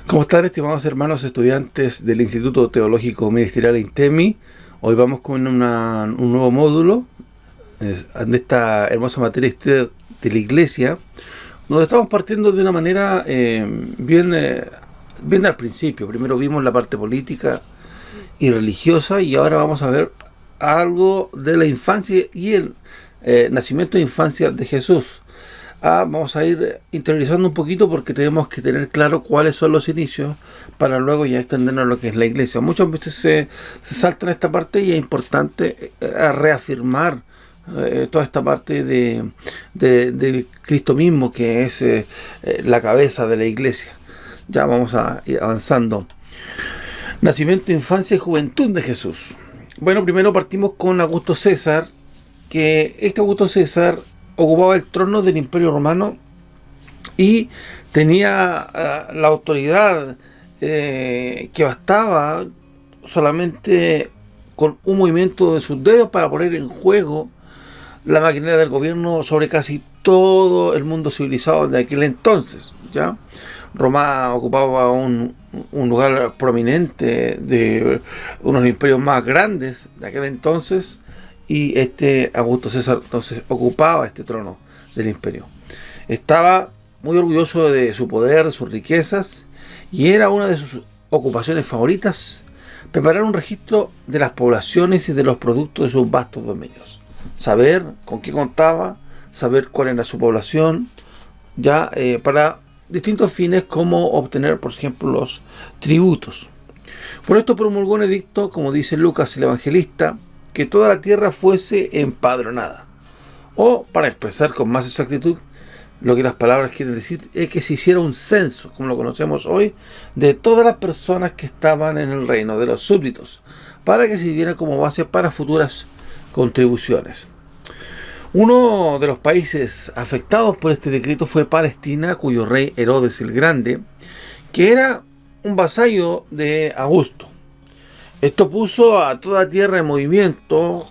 ¿Cómo están, estimados hermanos estudiantes del Instituto Teológico Ministerial INTEMI? Hoy vamos con un nuevo módulo en esta hermosa materia historia de la Iglesia, donde estamos partiendo de una manera bien al principio. Primero vimos la parte política y religiosa, y ahora vamos a ver algo de la infancia y el nacimiento e infancia de Jesús. Vamos a ir interiorizando un poquito porque tenemos que tener claro cuáles son los inicios para luego ya extendernos a lo que es la iglesia. Muchas veces se salta en esta parte y es importante reafirmar toda esta parte de Cristo mismo, que es la cabeza de la iglesia. Ya vamos a ir avanzando. Nacimiento, infancia y juventud de Jesús. Bueno, primero partimos con Augusto César, que este Augusto César ocupaba el trono del Imperio Romano y tenía la autoridad que bastaba solamente con un movimiento de sus dedos para poner en juego la maquinaria del gobierno sobre casi todo el mundo civilizado de aquel entonces. ¿Ya? Roma ocupaba un lugar prominente de uno de los imperios más grandes de aquel entonces, y Augusto César entonces ocupaba este trono del imperio. Estaba muy orgulloso de su poder, de sus riquezas, y era una de sus ocupaciones favoritas preparar un registro de las poblaciones y de los productos de sus vastos dominios. Saber con qué contaba, saber cuál era su población, ya para distintos fines, como obtener, por ejemplo, los tributos. Por esto promulgó un edicto, como dice Lucas el Evangelista, que toda la tierra fuese empadronada. O, para expresar con más exactitud lo que las palabras quieren decir, es que se hiciera un censo, como lo conocemos hoy, de todas las personas que estaban en el reino, de los súbditos, para que sirviera como base para futuras contribuciones. Uno de los países afectados por este decreto fue Palestina, cuyo rey Herodes el Grande, que era un vasallo de Augusto. Esto puso a toda tierra en movimiento,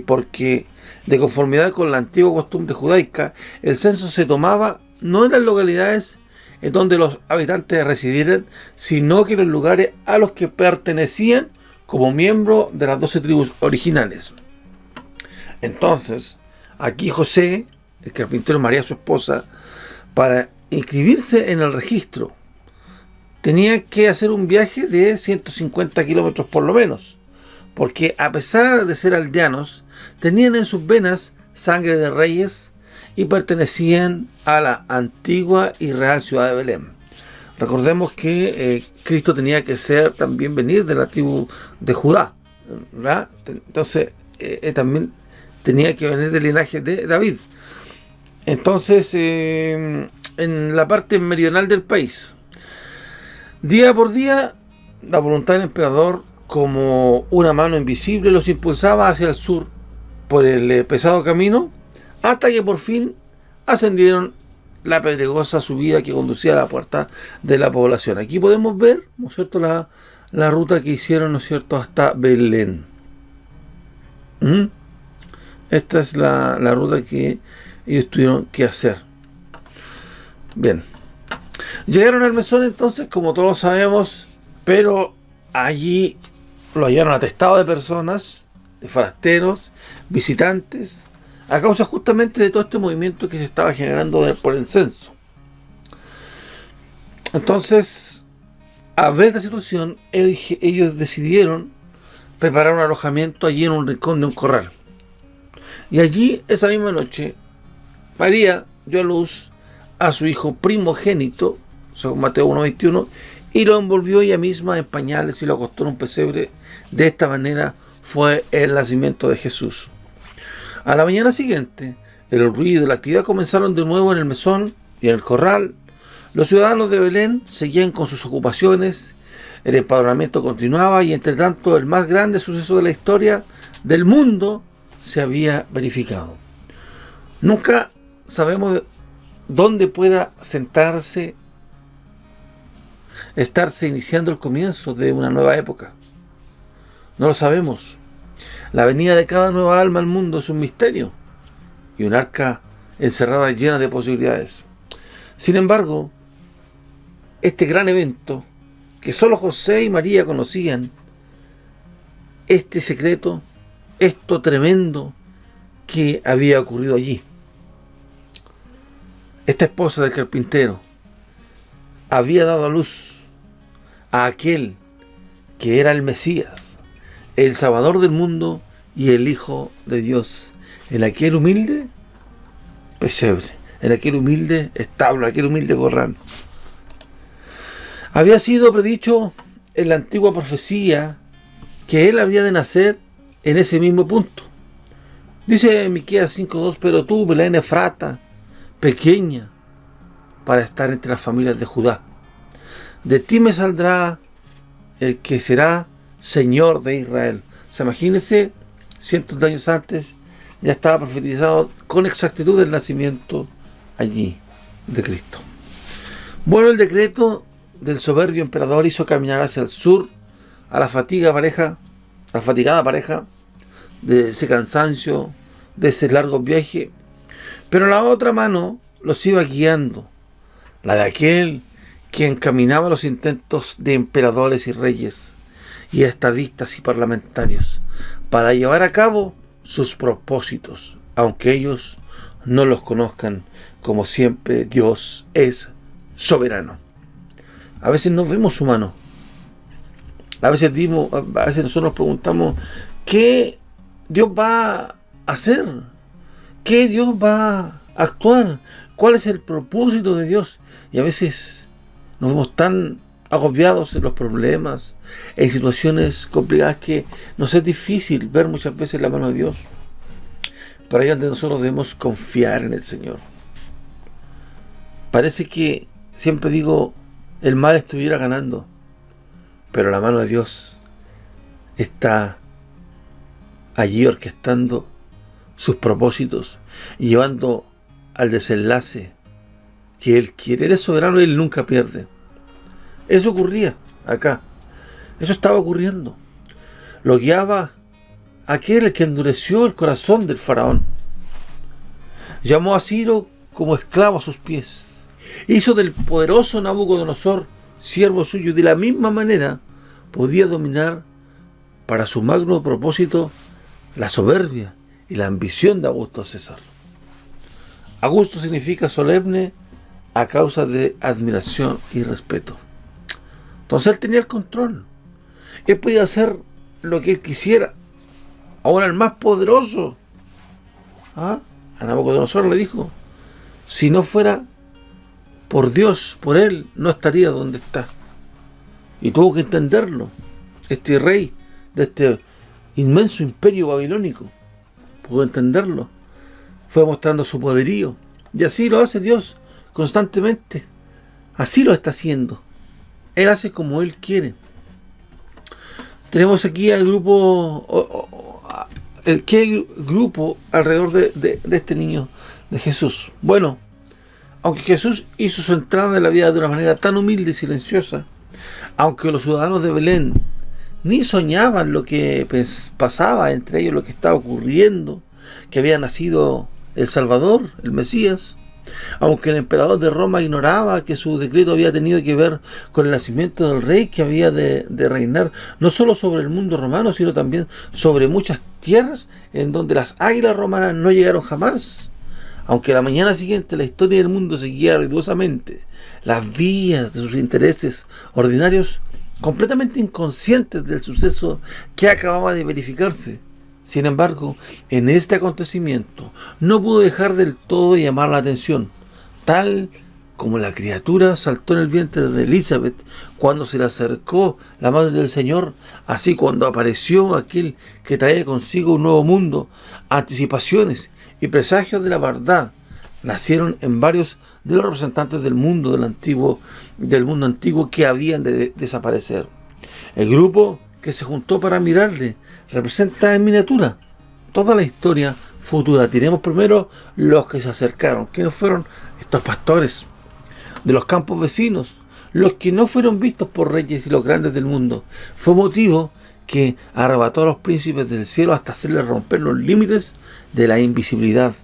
porque de conformidad con la antigua costumbre judaica, el censo se tomaba no en las localidades en donde los habitantes residieran, sino que en los lugares a los que pertenecían como miembros de las 12 tribus originales. Entonces, aquí José, el carpintero, María, su esposa, para inscribirse en el registro, tenía que hacer un viaje de 150 kilómetros por lo menos, porque a pesar de ser aldeanos, tenían en sus venas sangre de reyes y pertenecían a la antigua y real ciudad de Belén. Recordemos que Cristo tenía que también venir de la tribu de Judá, ¿verdad? Entonces también tenía que venir del linaje de David. Entonces, en la parte meridional del país, día por día, la voluntad del emperador, como una mano invisible, los impulsaba hacia el sur por el pesado camino, hasta que por fin ascendieron la pedregosa subida que conducía a la puerta de la población. Aquí podemos ver, ¿no es cierto?, la ruta que hicieron, ¿no es cierto?, hasta Belén. Esta es la ruta que ellos tuvieron que hacer. Bien. Llegaron al mesón entonces, como todos sabemos, pero allí lo hallaron atestado de personas, de forasteros, visitantes, a causa justamente de todo este movimiento que se estaba generando por el censo. Entonces, a ver esta situación, ellos decidieron preparar un alojamiento allí en un rincón de un corral. Y allí, esa misma noche, María dio a luz a su hijo primogénito, según Mateo 1:21, y lo envolvió ella misma en pañales y lo acostó en un pesebre. De esta manera fue el nacimiento de Jesús. A la mañana siguiente, el ruido y la actividad comenzaron de nuevo en el mesón y en el corral. Los ciudadanos de Belén seguían con sus ocupaciones, el empadronamiento continuaba, y entre tanto el más grande suceso de la historia del mundo se había verificado. Nunca sabemos dónde pueda estarse iniciando el comienzo de una nueva época. No lo sabemos. La venida de cada nueva alma al mundo es un misterio y un arca encerrada llena de posibilidades. Sin embargo, este gran evento que solo José y María conocían, este secreto, esto tremendo que había ocurrido allí. Esta esposa del carpintero había dado a luz a aquel que era el Mesías, el Salvador del mundo y el Hijo de Dios, en aquel humilde pesebre, en aquel humilde establo, en aquel humilde corral. Había sido predicho en la antigua profecía que él había de nacer en ese mismo punto. Dice Miqueas 5:2, pero tú, Belén Efrata, pequeña para estar entre las familias de Judá, de ti me saldrá el que será Señor de Israel. O sea, imagínense, cientos de años antes ya estaba profetizado con exactitud el nacimiento allí de Cristo. Bueno, el decreto del soberbio emperador hizo caminar hacia el sur a la fatigada pareja de ese cansancio, de ese largo viaje, pero la otra mano los iba guiando, la de aquel que encaminaba los intentos de emperadores y reyes y estadistas y parlamentarios para llevar a cabo sus propósitos, aunque ellos no los conozcan. Como siempre, Dios es soberano. A veces nos vemos humanos. A veces nosotros nos preguntamos ¿qué Dios va a hacer? ¿Qué Dios va a actuar? ¿Cuál es el propósito de Dios? Y a veces nos vemos tan agobiados en los problemas, en situaciones complicadas, que nos es difícil ver muchas veces la mano de Dios. Pero ahí es donde nosotros debemos confiar en el Señor. Parece que, siempre digo, el mal estuviera ganando, pero la mano de Dios está allí orquestando sus propósitos y llevando al desenlace que Él quiere. Él es soberano y Él nunca pierde. Eso ocurría acá. Eso estaba ocurriendo. Lo guiaba aquel que endureció el corazón del faraón. Llamó a Ciro como esclavo a sus pies. Hizo del poderoso Nabucodonosor siervo suyo, y de la misma manera podía dominar para su magno propósito la soberbia y la ambición de Augusto César. Augusto significa solemne a causa de admiración y respeto. Entonces él tenía el control. Él podía hacer lo que él quisiera. Ahora el más poderoso, a Nabucodonosor le dijo, si no fuera por Dios, por él, no estaría donde está. Y tuvo que entenderlo. Este rey de este inmenso imperio babilónico pudo entenderlo. Fue mostrando su poderío. Y así lo hace Dios constantemente. Así lo está haciendo. Él hace como Él quiere. Tenemos aquí al grupo, ¿qué grupo alrededor de este niño, de Jesús? Bueno, aunque Jesús hizo su entrada en la vida de una manera tan humilde y silenciosa, aunque los ciudadanos de Belén ni soñaban lo que pasaba entre ellos, lo que estaba ocurriendo, que había nacido el Salvador, el Mesías, aunque el emperador de Roma ignoraba que su decreto había tenido que ver con el nacimiento del rey que había de reinar no solo sobre el mundo romano, sino también sobre muchas tierras en donde las águilas romanas no llegaron jamás. Aunque la mañana siguiente la historia del mundo seguía rigurosamente las vías de sus intereses ordinarios, completamente inconscientes del suceso que acababa de verificarse. Sin embargo, en este acontecimiento no pudo dejar del todo de llamar la atención, tal como la criatura saltó en el vientre de Elizabeth cuando se le acercó la madre del Señor, así cuando apareció aquel que traía consigo un nuevo mundo, anticipaciones y presagios de la verdad nacieron en varios de los representantes del mundo antiguo que habían de desaparecer. El grupo que se juntó para mirarle representa en miniatura toda la historia futura. Diremos primero los que se acercaron. ¿Quiénes fueron estos pastores de los campos vecinos? Los que no fueron vistos por reyes y los grandes del mundo. Fue motivo que arrebató a los príncipes del cielo hasta hacerles romper los límites de la invisibilidad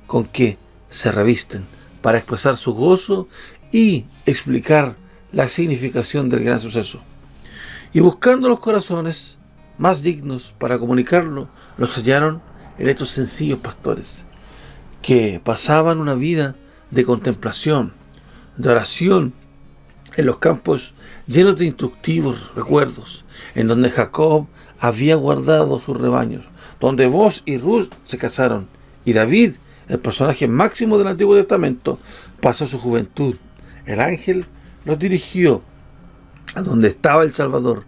con que se revisten para expresar su gozo y explicar la significación del gran suceso. Y buscando los corazones más dignos para comunicarlo, los hallaron en estos sencillos pastores, que pasaban una vida de contemplación, de oración, en los campos llenos de instructivos recuerdos, en donde Jacob había guardado sus rebaños, donde Boaz y Ruth se casaron, y David, el personaje máximo del Antiguo Testamento, pasó su juventud. El ángel los dirigió a donde estaba el Salvador,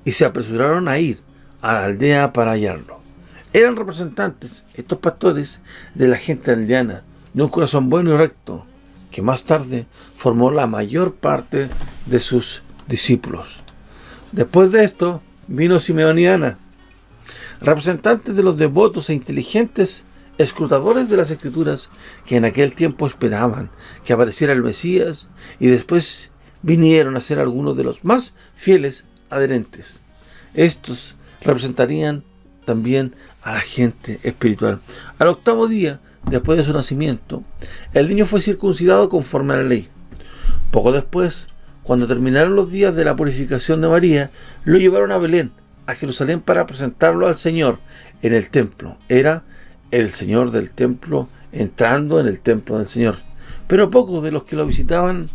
y se apresuraron a ir a la aldea para hallarlo. Eran representantes, estos pastores, de la gente aldeana, de un corazón bueno y recto, que más tarde formó la mayor parte de sus discípulos. Después de esto vino Simeón y Ana, representantes de los devotos e inteligentes escrutadores de las Escrituras, que en aquel tiempo esperaban que apareciera el Mesías, y después vinieron a ser algunos de los más fieles adherentes. Estos representarían también a la gente espiritual. Al octavo día, después de su nacimiento, el niño fue circuncidado conforme a la ley. Poco después, cuando terminaron los días de la purificación de María, lo llevaron a Belén, a Jerusalén, para presentarlo al Señor en el templo. Era el Señor del templo entrando en el templo del Señor. Pero pocos de los que lo visitaban,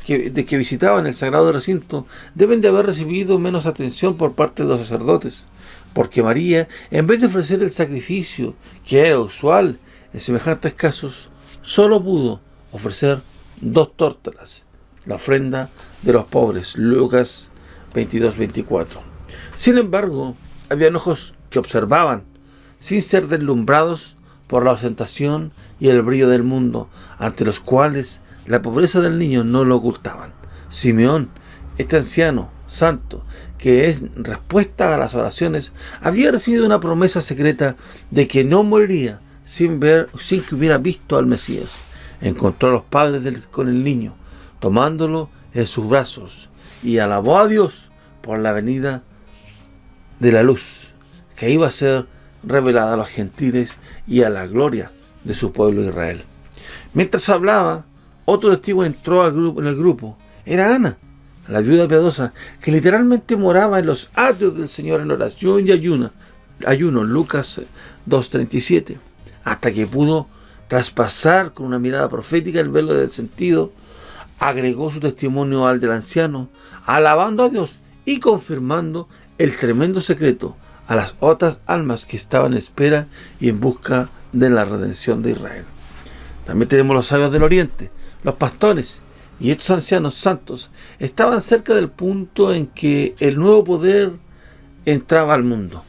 que visitaban el sagrado recinto, deben de haber recibido menos atención por parte de los sacerdotes, porque María, en vez de ofrecer el sacrificio que era usual en semejantes casos, solo pudo ofrecer 2 tórtolas, la ofrenda de los pobres. Lucas 22-24. Sin embargo, habían ojos que observaban, sin ser deslumbrados por la ostentación y el brillo del mundo, ante los cuales la pobreza del niño no lo ocultaban. Simeón, este anciano santo, que en respuesta a las oraciones había recibido una promesa secreta de que no moriría sin que hubiera visto al Mesías, encontró a los padres con el niño, tomándolo en sus brazos, y alabó a Dios por la venida de la luz, que iba a ser revelada a los gentiles y a la gloria de su pueblo Israel. Mientras hablaba, otro testigo entró en el grupo. Era Ana, la viuda piadosa, que literalmente moraba en los atrios del Señor en oración y ayuno, Lucas 2:37, hasta que pudo traspasar con una mirada profética el velo del sentido. Agregó su testimonio al del anciano, alabando a Dios y confirmando el tremendo secreto a las otras almas que estaban en espera y en busca de la redención de Israel. También tenemos los sabios del oriente, los pastores, y estos ancianos santos estaban cerca del punto en que el nuevo poder entraba al mundo.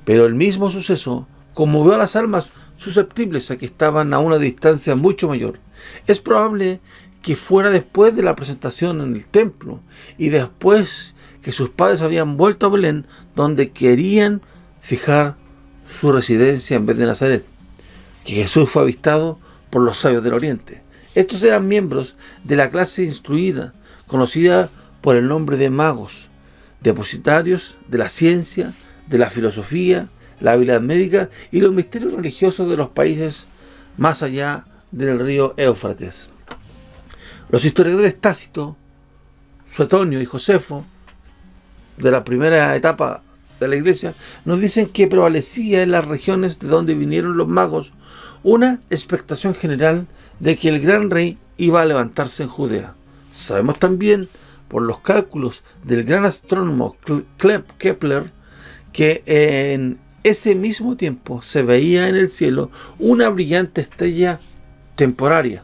Pero el mismo suceso conmovió a las almas susceptibles, a que estaban a una distancia mucho mayor. Es probable que fuera después de la presentación en el templo y después que sus padres habían vuelto a Belén, donde querían fijar su residencia en vez de Nazaret, que Jesús fue avistado por los sabios del oriente. Estos eran miembros de la clase instruida, conocida por el nombre de magos, depositarios de la ciencia, de la filosofía, la habilidad médica y los misterios religiosos de los países más allá del río Éufrates. Los historiadores Tácito, Suetonio y Josefo, de la primera etapa de la Iglesia, nos dicen que prevalecía en las regiones de donde vinieron los magos una expectación general de que el gran rey iba a levantarse en Judea. Sabemos también, por los cálculos del gran astrónomo Kepler, que en ese mismo tiempo se veía en el cielo una brillante estrella temporaria.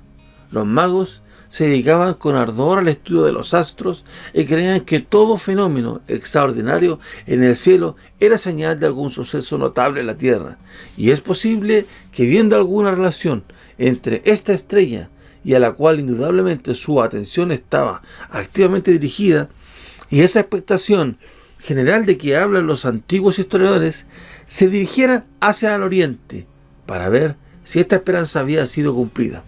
Los magos se dedicaban con ardor al estudio de los astros y creían que todo fenómeno extraordinario en el cielo era señal de algún suceso notable en la tierra, y es posible que, viendo alguna relación entre esta estrella y a la cual indudablemente su atención estaba activamente dirigida, y esa expectación general de que hablan los antiguos historiadores, se dirigiera hacia el oriente para ver si esta esperanza había sido cumplida.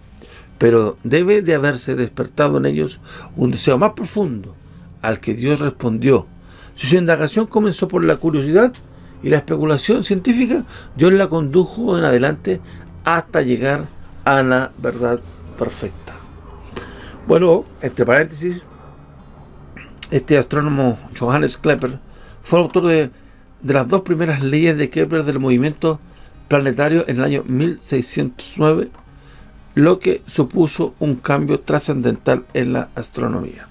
Pero debe de haberse despertado en ellos un deseo más profundo, al que Dios respondió. Si su indagación comenzó por la curiosidad y la especulación científica, Dios la condujo en adelante hasta llegar a la verdad perfecta. Bueno, entre paréntesis, Este astrónomo Johannes Kepler fue el autor de las dos primeras leyes de Kepler del movimiento planetario en el año 1609, lo que supuso un cambio trascendental en la astronomía.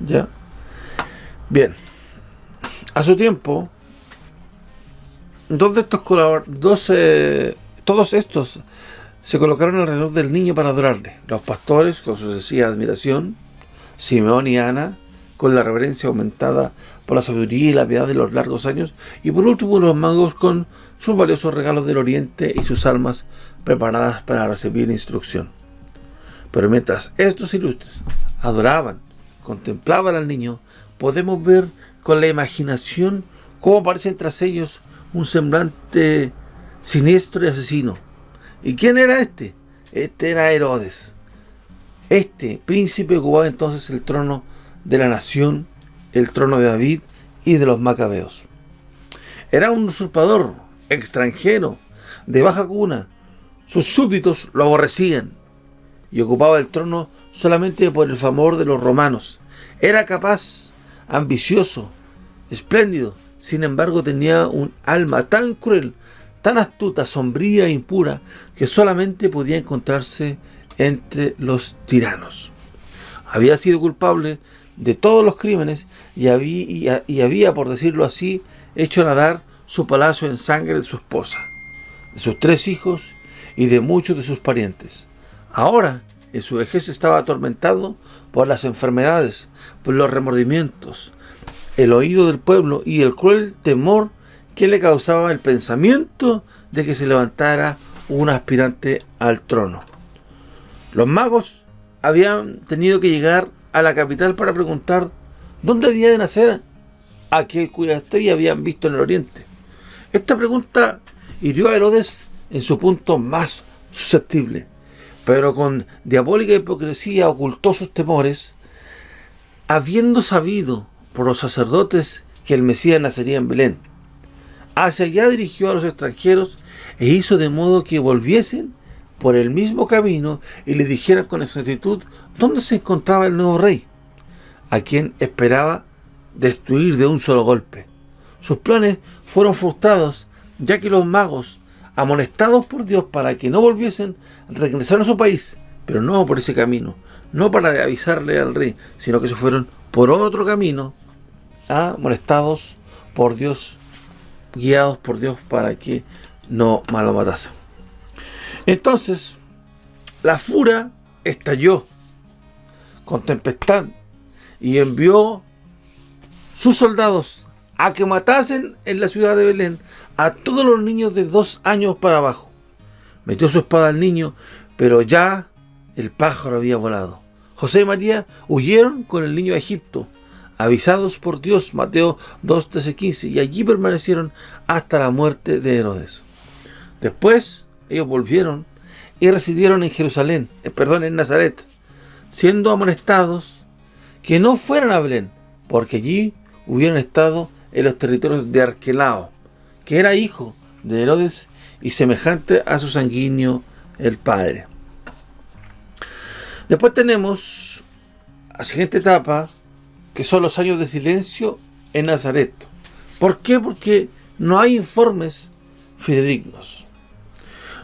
¿Ya? Bien. A su tiempo, todos estos se colocaron alrededor del niño para adorarle. Los pastores, con su sencilla admiración; Simeón y Ana, con la reverencia aumentada por la sabiduría y la piedad de los largos años; y por último los magos, con sus valiosos regalos del oriente y sus almas preparadas para recibir instrucción. Pero mientras estos ilustres adoraban, contemplaban al niño, podemos ver con la imaginación cómo aparece tras ellos un semblante siniestro y asesino. ¿Y quién era este? Este era Herodes. Este príncipe ocupaba entonces el trono de la nación, el trono de David y de los macabeos. Era un usurpador, extranjero, de baja cuna. Sus súbditos lo aborrecían y ocupaba el trono solamente por el favor de los romanos. Era capaz, ambicioso, espléndido. Sin embargo, tenía un alma tan cruel, tan astuta, sombría e impura, que solamente podía encontrarse entre los tiranos. Había sido culpable de todos los crímenes y había, por decirlo así, hecho nadar su palacio en sangre de su esposa, de sus 3 hijos y de muchos de sus parientes. Ahora, en su vejez, estaba atormentado por las enfermedades, por los remordimientos, el oído del pueblo y el cruel temor que le causaba el pensamiento de que se levantara un aspirante al trono. Los magos habían tenido que llegar a la capital para preguntar dónde había de nacer aquel cuya estrella habían visto en el oriente. Esta pregunta hirió a Herodes en su punto más susceptible, pero con diabólica hipocresía ocultó sus temores, habiendo sabido por los sacerdotes que el Mesías nacería en Belén. Hacia allá dirigió a los extranjeros e hizo de modo que volviesen por el mismo camino y le dijeran con exactitud dónde se encontraba el nuevo rey, a quien esperaba destruir de un solo golpe. Sus planes fueron frustrados, ya que los magos, amonestados por Dios para que no volviesen, regresaron a su país, pero no por ese camino, no para avisarle al rey, sino que se fueron por otro camino, molestados por Dios, guiados por Dios para que no lo matasen. Entonces, la furia estalló con tempestad y envió sus soldados a que matasen en la ciudad de Belén a todos los niños de 2 años para abajo. Metió su espada al niño, pero ya el pájaro había volado. José y María huyeron con el niño a Egipto, avisados por Dios, Mateo 2, 13, 15, y allí permanecieron hasta la muerte de Herodes. Después ellos volvieron y residieron en Nazaret, siendo amonestados que no fueran a Belén, porque allí hubieran estado en los territorios de Arquelao, que era hijo de Herodes y semejante a su sanguíneo el padre. Después tenemos la siguiente etapa, que son los años de silencio en Nazaret. ¿Por qué? Porque no hay informes fidedignos.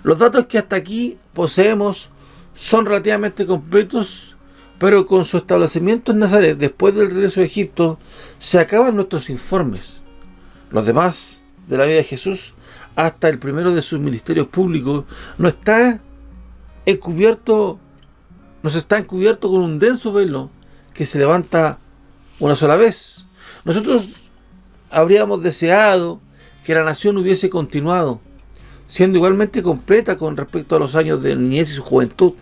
Los datos que hasta aquí poseemos son relativamente completos, pero con su establecimiento en Nazaret, después del regreso a Egipto, se acaban nuestros informes. Los demás de la vida de Jesús, hasta el primero de sus ministerios públicos, nos está encubierto con un denso velo que se levanta una sola vez. Nosotros habríamos deseado que la nación hubiese continuado, siendo igualmente completa con respecto a los años de niñez y su juventud.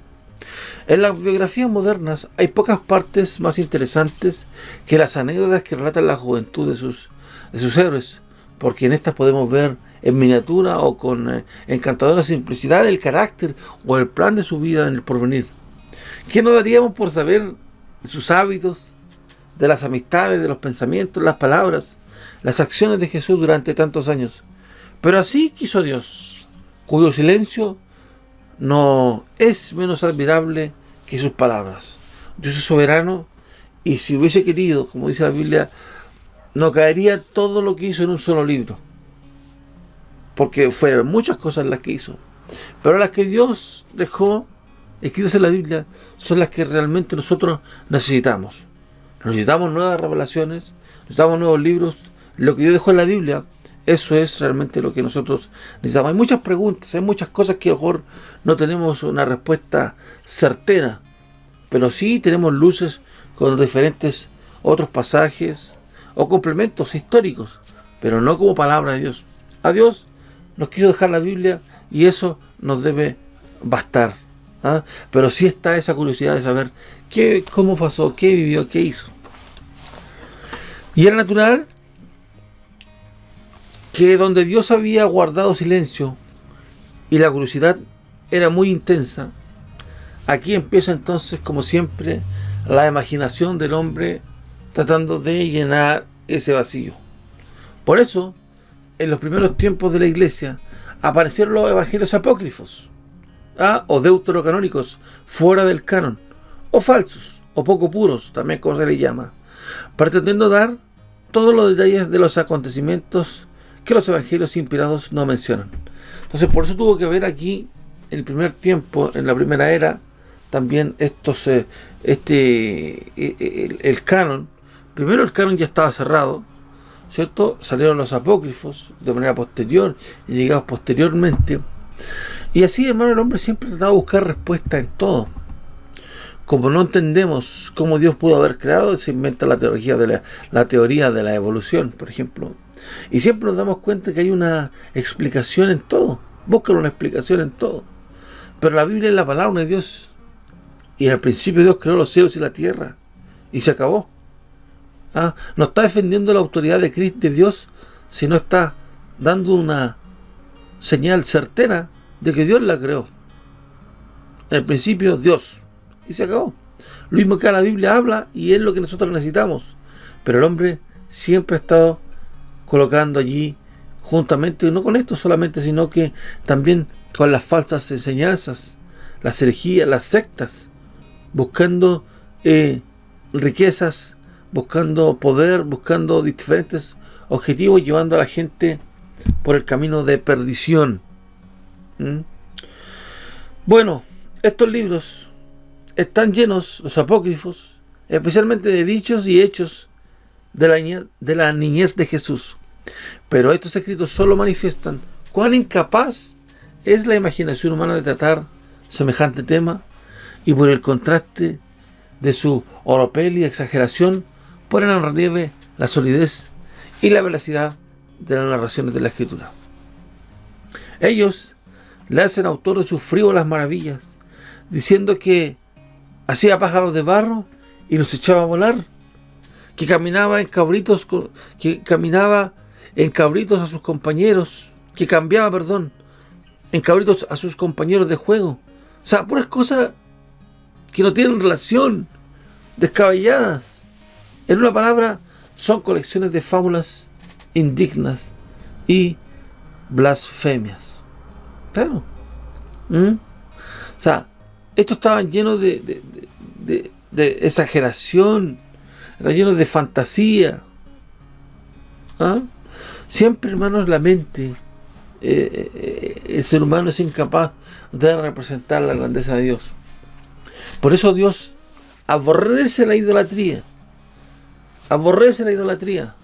En las biografías modernas hay pocas partes más interesantes que las anécdotas que relatan la juventud de sus héroes, porque en estas podemos ver en miniatura o con encantadora simplicidad el carácter o el plan de su vida en el porvenir. ¿Qué no daríamos por saber de sus hábitos, de las amistades, de los pensamientos, las palabras, las acciones de Jesús durante tantos años? Pero así quiso Dios, cuyo silencio no es menos admirable que sus palabras. Dios es soberano Y si hubiese querido, como dice la Biblia, no caería todo lo que hizo en un solo libro. Porque fueron muchas cosas las que hizo. Pero las que Dios dejó escritas en la Biblia son las que realmente nosotros necesitamos. Necesitamos nuevas revelaciones, necesitamos nuevos libros. Lo que Dios dejó en la Biblia, eso es realmente lo que nosotros necesitamos. Hay muchas preguntas, hay muchas cosas que a lo mejor no tenemos una respuesta certera, pero sí tenemos luces con diferentes otros pasajes o complementos históricos, pero no como palabra de Dios. A Dios nos quiso dejar la Biblia y eso nos debe bastar. ¿Ah? Pero sí está esa curiosidad de saber cómo pasó, qué vivió, qué hizo. Y era natural que donde Dios había guardado silencio y la curiosidad era muy intensa, aquí empieza entonces, como siempre, la imaginación del hombre tratando de llenar ese vacío. Por eso, en los primeros tiempos de la iglesia, aparecieron los evangelios apócrifos, o deuterocanónicos, fuera del canon, o falsos, o poco puros, también como se les llama, pretendiendo dar todos los detalles de los acontecimientos que los evangelios inspirados no mencionan. Entonces, por eso tuvo que haber aquí, en el primer tiempo, en la primera era, también el canon. Primero el canon ya estaba cerrado, ¿cierto? Salieron los apócrifos de manera posterior y llegados posteriormente. Y así, hermano, el hombre siempre trataba de buscar respuesta en todo. Como no entendemos cómo Dios pudo haber creado, se inventa la teoría de la evolución, por ejemplo. Y siempre nos damos cuenta que hay una explicación en todo. Buscan una explicación en todo. Pero la Biblia es la palabra de Dios. Y en el principio Dios creó los cielos y la tierra. Y se acabó. No está defendiendo la autoridad de Cristo, de Dios, sino está dando una señal certera de que Dios la creó. En el principio Dios. Y se acabó. Lo mismo que la Biblia habla y es lo que nosotros necesitamos. Pero el hombre siempre ha estado colocando allí juntamente, no con esto solamente, sino que también con las falsas enseñanzas, las herejías, las sectas, buscando riquezas, buscando poder, buscando diferentes objetivos, llevando a la gente por el camino de perdición. Bueno, estos libros están llenos, los apócrifos, especialmente de dichos y hechos de la niñez de Jesús. Pero estos escritos solo manifiestan cuán incapaz es la imaginación humana de tratar semejante tema, y por el contraste de su oropel y exageración ponen en relieve la solidez y la veracidad de las narraciones de la Escritura. Ellos le hacen autor de sus frívolas maravillas, diciendo que hacía pájaros de barro y los echaba a volar, que caminaba en cabritos a sus compañeros, que cambiaba, en cabritos a sus compañeros de juego. O sea, puras cosas que no tienen relación, descabelladas. En una palabra, son colecciones de fábulas indignas y blasfemias. Claro. O sea, estos estaban llenos de exageración, estaban llenos de fantasía. Siempre, hermanos, la mente, el ser humano es incapaz de representar la grandeza de Dios. Por eso Dios aborrece la idolatría. Aborrece la idolatría.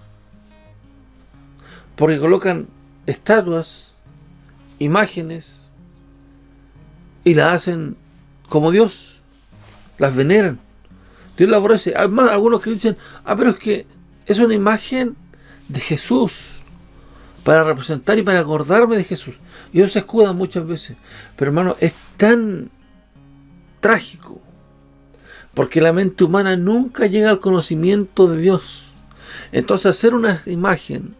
Porque colocan estatuas, imágenes, y las hacen como Dios. Las veneran. Dios la aborrece. Además, algunos que dicen, pero es que es una imagen de Jesús, para representar y para acordarme de Jesús. Y ellos se escudan muchas veces. Pero, hermano, es tan trágico, porque la mente humana nunca llega al conocimiento de Dios. Entonces, hacer una imagen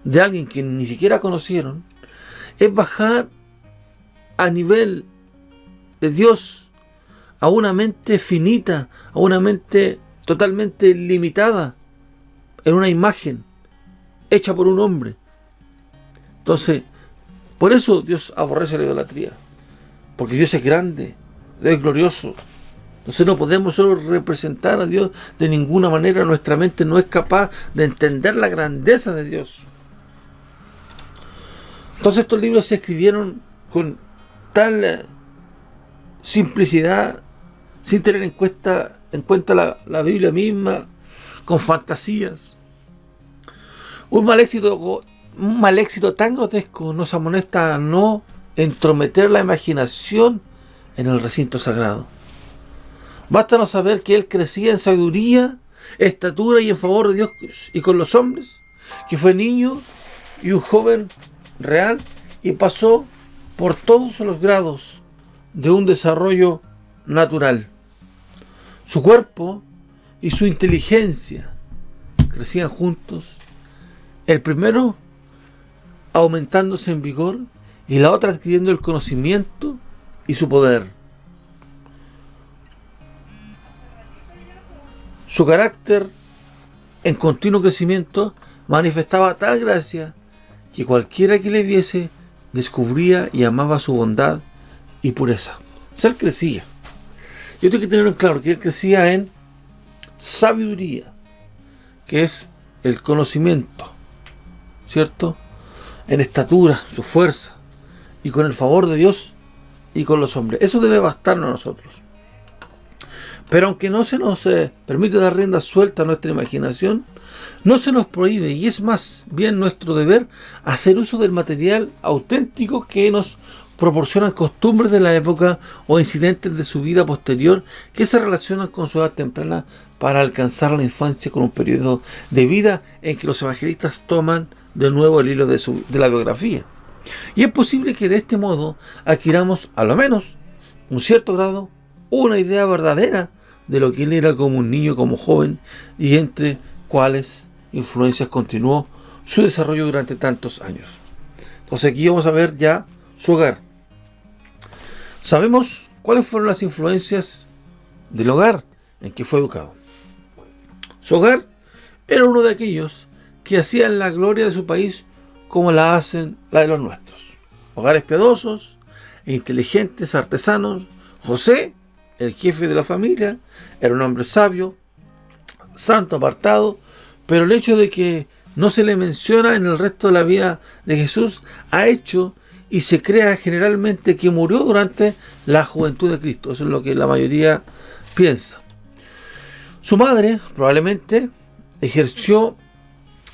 de alguien que ni siquiera conocieron es bajar a nivel de Dios a una mente finita, a una mente totalmente limitada, en una imagen hecha por un hombre. Entonces, por eso Dios aborrece la idolatría, porque Dios es grande, Dios es glorioso, Entonces no podemos solo representar a Dios de ninguna manera. Nuestra mente no es capaz de entender la grandeza de Dios. Entonces estos libros se escribieron con tal simplicidad, sin tener en cuenta la Biblia misma, con fantasías. Un mal éxito tan grotesco nos amonesta a no entrometer la imaginación en el recinto sagrado. Bástanos saber que él crecía en sabiduría, estatura y en favor de Dios y con los hombres, que fue niño y un joven real y pasó por todos los grados de un desarrollo natural. Su cuerpo y su inteligencia crecían juntos, el primero aumentándose en vigor y la otra adquiriendo el conocimiento y su poder. Su carácter, en continuo crecimiento, manifestaba tal gracia que cualquiera que le viese descubría y amaba su bondad y pureza. O sea, él crecía. Yo tengo que tener en claro que él crecía en sabiduría, que es el conocimiento, ¿cierto? En estatura, su fuerza, y con el favor de Dios y con los hombres. Eso debe bastarnos a nosotros. Pero aunque no se nos permite dar rienda suelta a nuestra imaginación, no se nos prohíbe, y es más bien nuestro deber, hacer uso del material auténtico que nos proporcionan costumbres de la época o incidentes de su vida posterior que se relacionan con su edad temprana para alcanzar la infancia, con un periodo de vida en que los evangelistas toman de nuevo el hilo de la biografía. Y es posible que de este modo adquiramos, a lo menos, un cierto grado, una idea verdadera de lo que él era como un niño, como joven, y entre cuáles influencias continuó su desarrollo durante tantos años. Entonces aquí vamos a ver ya su hogar. Sabemos cuáles fueron las influencias del hogar en que fue educado. Su hogar era uno de aquellos que hacían la gloria de su país como la hacen la de los nuestros. Hogares piadosos e inteligentes artesanos. José, el jefe de la familia, era un hombre sabio, santo, apartado, pero el hecho de que no se le menciona en el resto de la vida de Jesús ha hecho y se crea generalmente que murió durante la juventud de Cristo. Eso es lo que la mayoría piensa. Su madre probablemente ejerció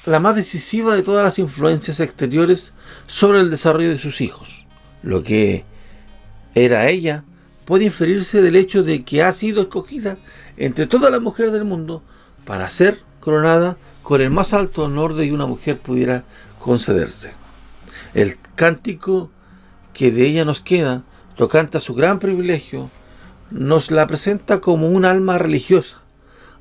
la más decisiva de todas las influencias exteriores sobre el desarrollo de sus hijos. Lo que era ella puede inferirse del hecho de que ha sido escogida entre todas las mujeres del mundo para ser coronada con el más alto honor de que una mujer pudiera concederse. El cántico que de ella nos queda, tocante a su gran privilegio, nos la presenta como un alma religiosa,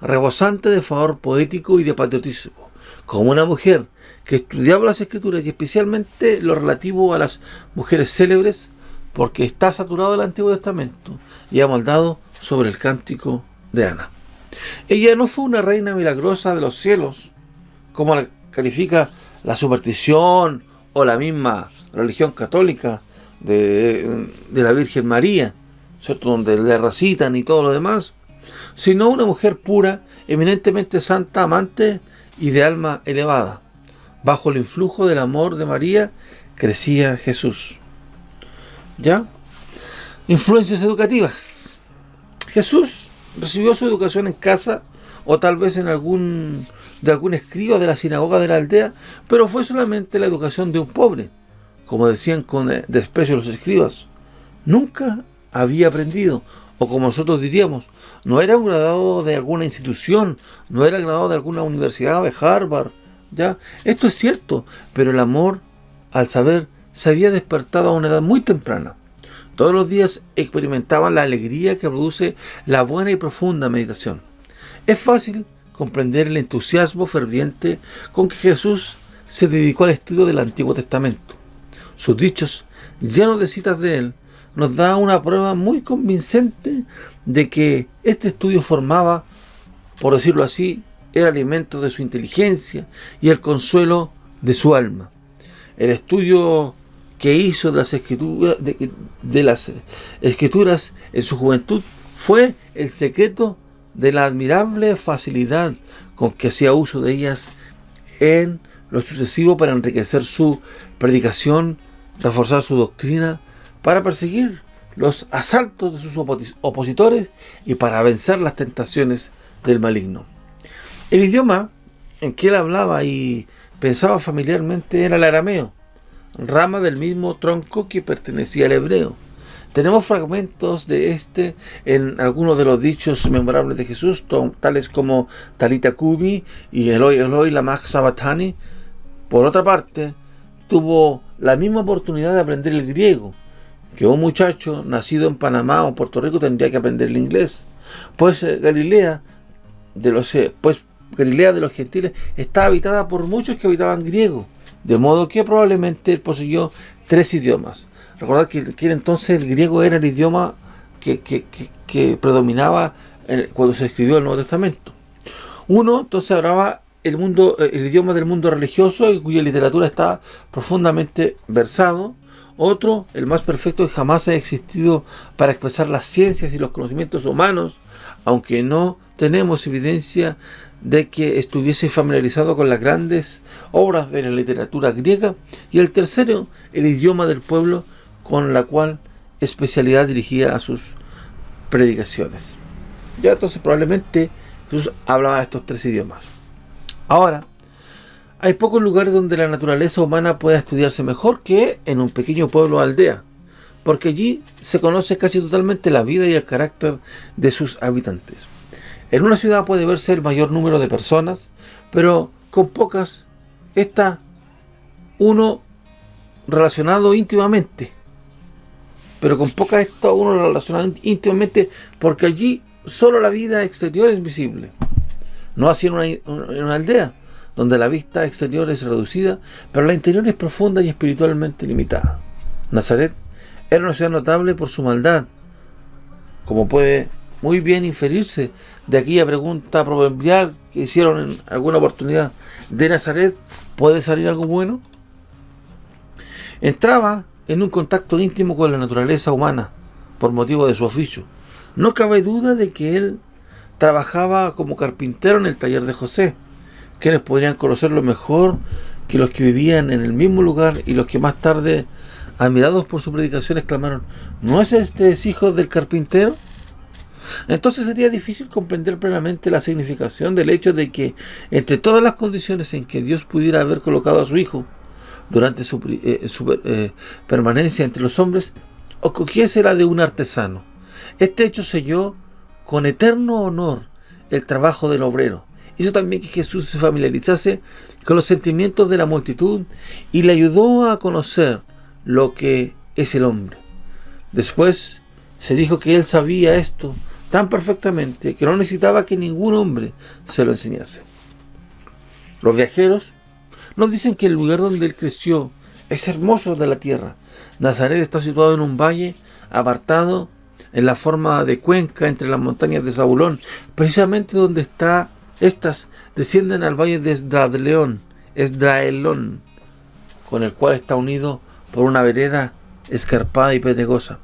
rebosante de favor poético y de patriotismo, como una mujer que estudiaba las escrituras y especialmente lo relativo a las mujeres célebres, porque está saturado del Antiguo Testamento y amoldado sobre el cántico de Ana. Ella no fue una reina milagrosa de los cielos, como la califica la superstición o la misma religión católica de la Virgen María, ¿cierto?, donde le recitan y todo lo demás, sino una mujer pura, eminentemente santa, amante y de alma elevada. Bajo el influjo del amor de María crecía Jesús. ¿Ya? Influencias educativas. Jesús recibió su educación en casa o tal vez de algún escriba de la sinagoga de la aldea, pero fue solamente la educación de un pobre, como decían con desprecio los escribas. Nunca había aprendido, o como nosotros diríamos, no era un graduado de alguna institución, no era graduado de alguna universidad de Harvard. ¿Ya? Esto es cierto, pero el amor al saber se había despertado a una edad muy temprana. Todos los días experimentaban la alegría que produce la buena y profunda meditación. Es fácil comprender el entusiasmo ferviente con que Jesús se dedicó al estudio del Antiguo Testamento. Sus dichos, llenos de citas de él, nos da una prueba muy convincente de que este estudio formaba, por decirlo así, el alimento de su inteligencia y el consuelo de su alma. El estudio que hizo de las escrituras en su juventud Fue el secreto de la admirable facilidad con que hacía uso de ellas en lo sucesivo para enriquecer su predicación, reforzar su doctrina, para perseguir los asaltos de sus opositores y para vencer las tentaciones del maligno. El idioma en que él hablaba y pensaba familiarmente era el arameo, rama del mismo tronco que pertenecía al hebreo. Tenemos fragmentos de este en algunos de los dichos memorables de Jesús, tales como Talita Kumi y Eloi Eloi lama sabachthani. Por otra parte, tuvo la misma oportunidad de aprender el griego que un muchacho nacido en Panamá o Puerto Rico tendría que aprender el inglés, pues Galilea de los gentiles está habitada por muchos que habitaban griego, de modo que probablemente él poseyó 3 idiomas. Recordad que entonces el griego era el idioma que predominaba cuando se escribió el Nuevo Testamento. Uno entonces hablaba el idioma del mundo religioso, y cuya literatura está profundamente versado. Otro, el más perfecto que jamás ha existido para expresar las ciencias y los conocimientos humanos, aunque no tenemos evidencia de que estuviese familiarizado con las grandes obras de la literatura griega. Y el tercero, el idioma del pueblo, con la cual especialidad dirigía a sus predicaciones. Ya entonces probablemente Jesús hablaba estos 3 idiomas. Ahora, hay pocos lugares donde la naturaleza humana pueda estudiarse mejor que en un pequeño pueblo o aldea, porque allí se conoce casi totalmente la vida y el carácter de sus habitantes. En una ciudad puede verse el mayor número de personas, pero con pocas está uno relacionado íntimamente. Porque allí solo la vida exterior es visible. No así en una aldea, donde la vista exterior es reducida, pero la interior es profunda y espiritualmente limitada. Nazaret era una ciudad notable por su maldad, como puede muy bien inferirse de aquella pregunta proverbial que hicieron en alguna oportunidad: ¿de Nazaret puede salir algo bueno? Entraba en un contacto íntimo con la naturaleza humana por motivo de su oficio. No cabe duda de que él trabajaba como carpintero en el taller de José, quienes podrían conocerlo mejor que los que vivían en el mismo lugar, y los que más tarde, admirados por su predicación, exclamaron: ¿no es este hijo del carpintero? Entonces sería difícil comprender plenamente la significación del hecho de que, entre todas las condiciones en que Dios pudiera haber colocado a su hijo durante su permanencia entre los hombres, escogiese la de un artesano. Este hecho selló con eterno honor el trabajo del obrero. Hizo también que Jesús se familiarizase con los sentimientos de la multitud y le ayudó a conocer lo que es el hombre. Después se dijo que él sabía esto tan perfectamente que no necesitaba que ningún hombre se lo enseñase. Los viajeros nos dicen que el lugar donde él creció es hermoso de la tierra. Nazaret está situado en un valle apartado en la forma de cuenca entre las montañas de Zabulón, precisamente donde estas descienden al valle de Esdraelón, con el cual está unido por una vereda escarpada y pedregosa.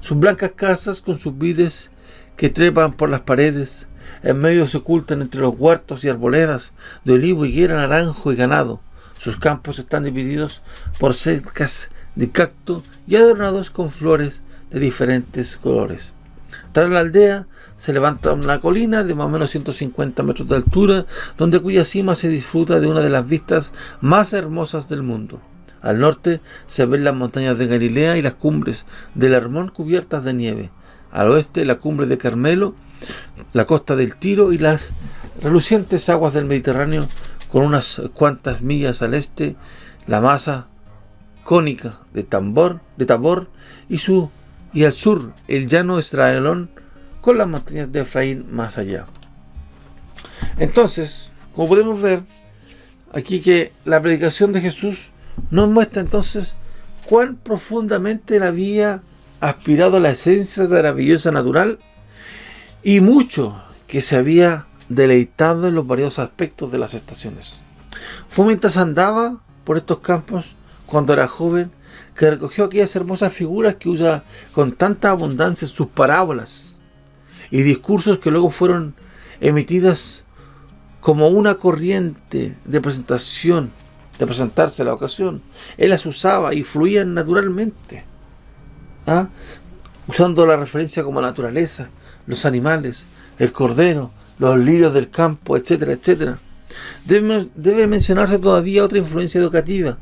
Sus blancas casas, con sus vides que trepan por las paredes, en medio se ocultan entre los huertos y arboledas de olivo, higuera, naranjo y ganado. Sus campos están divididos por cercas de cacto y adornados con flores de diferentes colores. Tras la aldea se levanta una colina de más o menos 150 metros de altura, cuya cima se disfruta de una de las vistas más hermosas del mundo. Al norte se ven las montañas de Galilea y las cumbres del Hermón cubiertas de nieve. Al oeste la cumbre de Carmelo, la costa del Tiro y las relucientes aguas del Mediterráneo, con unas cuantas millas al este la masa cónica de Tabor y al sur el llano Esdraelón, con las montañas de Efraín más allá. Entonces, como podemos ver aquí, que la predicación de Jesús nos muestra entonces cuán profundamente él había aspirado a la esencia de la belleza natural, y mucho que se había deleitado en los variados aspectos de las estaciones. Fue mientras andaba por estos campos, cuando era joven, que recogió aquellas hermosas figuras que usa con tanta abundancia en sus parábolas, y discursos que luego fueron emitidas como una corriente de presentación, de presentarse a la ocasión. Él las usaba y fluían naturalmente, usando la referencia como naturaleza, los animales, el cordero, los lirios del campo, etcétera, etcétera. Debe mencionarse todavía otra influencia educativa.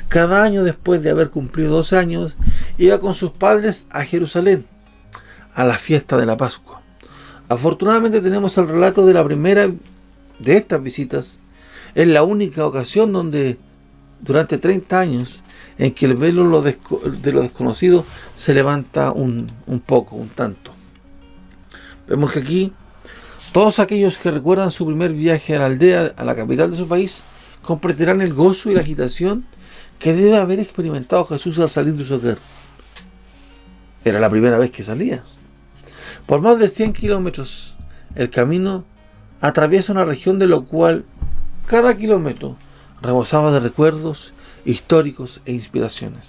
Cada año, después de haber cumplido 12 años, iba con sus padres a Jerusalén, a la fiesta de la Pascua. Afortunadamente tenemos el relato de la primera de estas visitas. Es la única ocasión donde, durante 30 años, en que el velo de lo desconocido se levanta un poco, un tanto. Vemos que aquí todos aquellos que recuerdan su primer viaje a la aldea, a la capital de su país, comprenderán el gozo y la agitación que debe haber experimentado Jesús al salir de su hogar. Era la primera vez que salía. Por más de 100 kilómetros, el camino atraviesa una región de lo cual cada kilómetro rebosaba de recuerdos históricos e inspiraciones.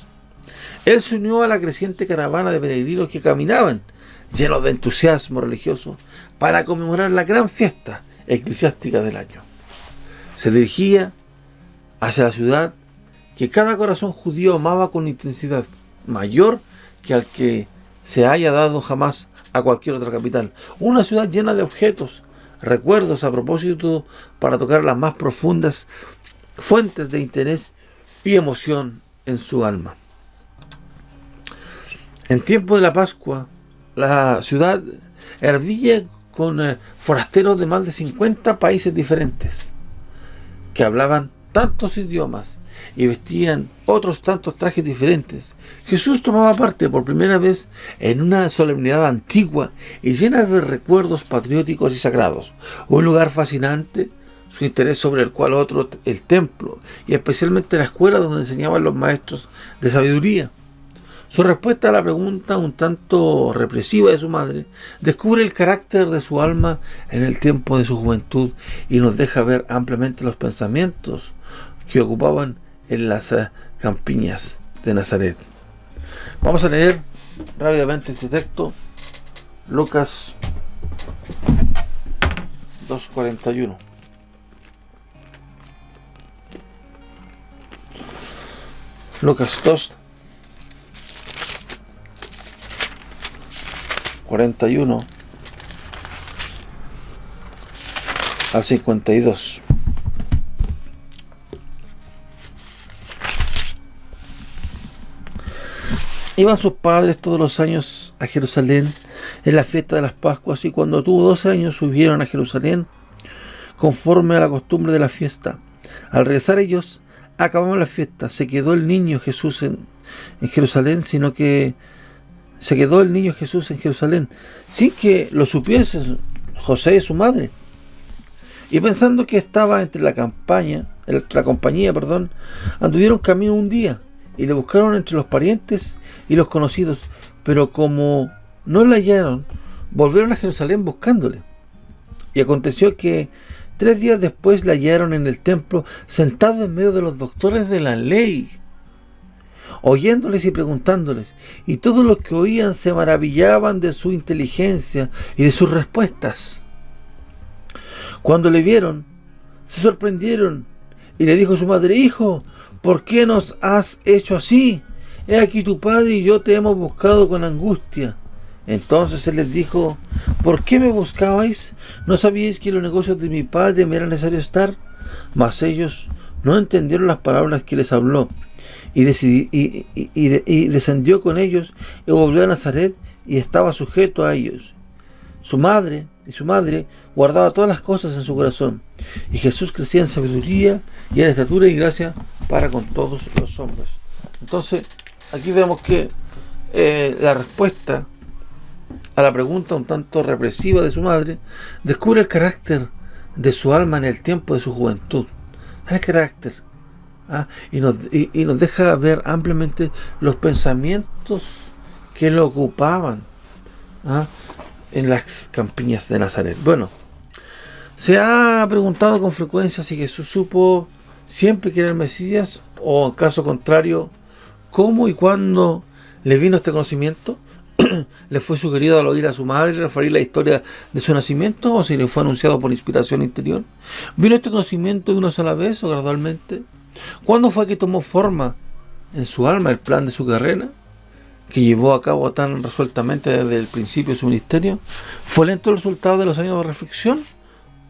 Él se unió a la creciente caravana de peregrinos que caminaban, llenos de entusiasmo religioso, para conmemorar la gran fiesta eclesiástica del año. Se dirigía hacia la ciudad que cada corazón judío amaba con intensidad mayor que al que se haya dado jamás a cualquier otra capital. Una ciudad llena de objetos, recuerdos a propósito para tocar las más profundas fuentes de interés y emoción en su alma. En tiempo de la Pascua, la ciudad hervía con forasteros de más de 50 países diferentes, que hablaban tantos idiomas y vestían otros tantos trajes diferentes. Jesús tomaba parte por primera vez en una solemnidad antigua y llena de recuerdos patrióticos y sagrados. Un lugar fascinante, su interés sobre el cual otro, el templo, y especialmente la escuela donde enseñaban los maestros de sabiduría. Su respuesta a la pregunta un tanto represiva de su madre descubre el carácter de su alma en el tiempo de su juventud y nos deja ver ampliamente los pensamientos que ocupaban en las campiñas de Nazaret. Vamos a leer rápidamente este texto, Lucas 2:41. Lucas 2:41 al 52. Iban sus padres todos los años a Jerusalén en la fiesta de las Pascuas, y cuando tuvo 12 años subieron a Jerusalén conforme a la costumbre de la fiesta. Al regresar ellos, acababan la fiesta. Se quedó el niño Jesús en Jerusalén, sin que lo supiesen José y su madre. Y pensando que estaba entre la compañía, anduvieron camino un día y le buscaron entre los parientes y los conocidos, pero como no le hallaron, volvieron a Jerusalén buscándole. Y aconteció que 3 días después le hallaron en el templo, sentado en medio de los doctores de la ley, oyéndoles y preguntándoles, y todos los que oían se maravillaban de su inteligencia y de sus respuestas. Cuando le vieron, se sorprendieron, y le dijo a su madre: Hijo, ¿por qué nos has hecho así? He aquí tu padre y yo te hemos buscado con angustia. Entonces él les dijo: ¿por qué me buscabais? ¿No sabíais que en los negocios de mi padre me era necesario estar? Mas ellos no entendieron las palabras que les habló. Y descendió con ellos y volvió a Nazaret y estaba sujeto a ellos. Su madre guardaba todas las cosas en su corazón. Y Jesús crecía en sabiduría y en estatura y gracia para con todos los hombres. Entonces, aquí vemos que la respuesta a la pregunta un tanto represiva de su madre descubre el carácter de su alma en el tiempo de su juventud. El carácter. Y nos deja ver ampliamente los pensamientos que lo ocupaban en las campiñas de Nazaret. Bueno, se ha preguntado con frecuencia si Jesús supo siempre que era el Mesías, o en caso contrario, cómo y cuándo le vino este conocimiento. ¿Le fue sugerido al oír a su madre referir la historia de su nacimiento o si le fue anunciado por inspiración interior? ¿Vino este conocimiento de una sola vez o gradualmente? ¿Cuándo fue que tomó forma en su alma el plan de su carrera, que llevó a cabo tan resueltamente desde el principio de su ministerio? ¿Fue lento el resultado de los años de reflexión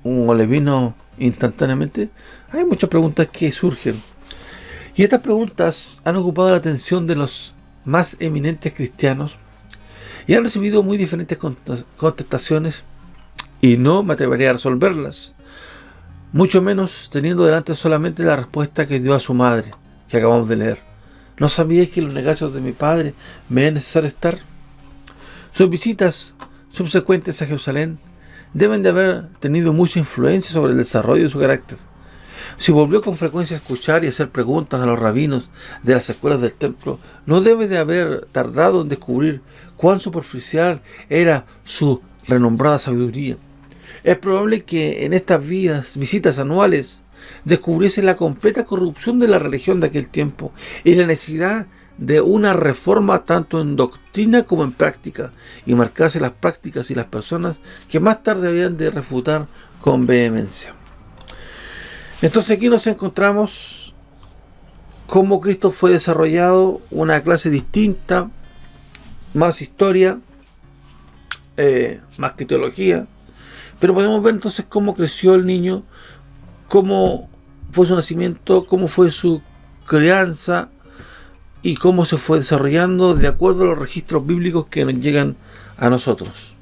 o le vino instantáneamente? Hay muchas preguntas que surgen. Y estas preguntas han ocupado la atención de los más eminentes cristianos y han recibido muy diferentes contestaciones, y no me atrevería a resolverlas, mucho menos teniendo delante solamente la respuesta que dio a su madre, que acabamos de leer. ¿No sabíais que en los negocios de mi padre me es necesario estar? Sus visitas subsecuentes a Jerusalén deben de haber tenido mucha influencia sobre el desarrollo de su carácter. Si volvió con frecuencia a escuchar y hacer preguntas a los rabinos de las escuelas del templo, no debe de haber tardado en descubrir cuán superficial era su renombrada sabiduría. Es probable que en estas visitas anuales descubriese la completa corrupción de la religión de aquel tiempo y la necesidad de una reforma tanto en doctrina como en práctica, y marcase las prácticas y las personas que más tarde habían de refutar con vehemencia. Entonces aquí nos encontramos cómo Cristo fue desarrollado, una clase distinta, más historia, más que teología, pero podemos ver entonces cómo creció el niño, cómo fue su nacimiento, cómo fue su crianza y cómo se fue desarrollando de acuerdo a los registros bíblicos que nos llegan a nosotros.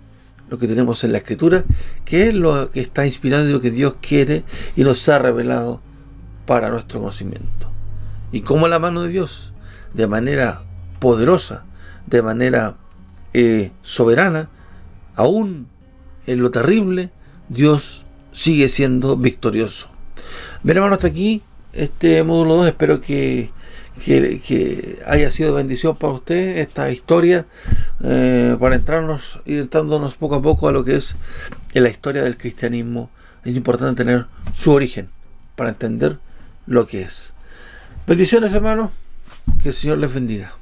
Lo que tenemos en la Escritura, que es lo que está inspirado y lo que Dios quiere y nos ha revelado para nuestro conocimiento. Y cómo la mano de Dios, de manera poderosa, de manera soberana, aún en lo terrible, Dios sigue siendo victorioso. Bien, hermano, hasta aquí este módulo 2. Espero que haya sido bendición para usted esta historia, para ir entrándonos poco a poco a lo que es en la historia del cristianismo. Es importante tener su origen para entender lo que es. Bendiciones, hermano, que el Señor les bendiga.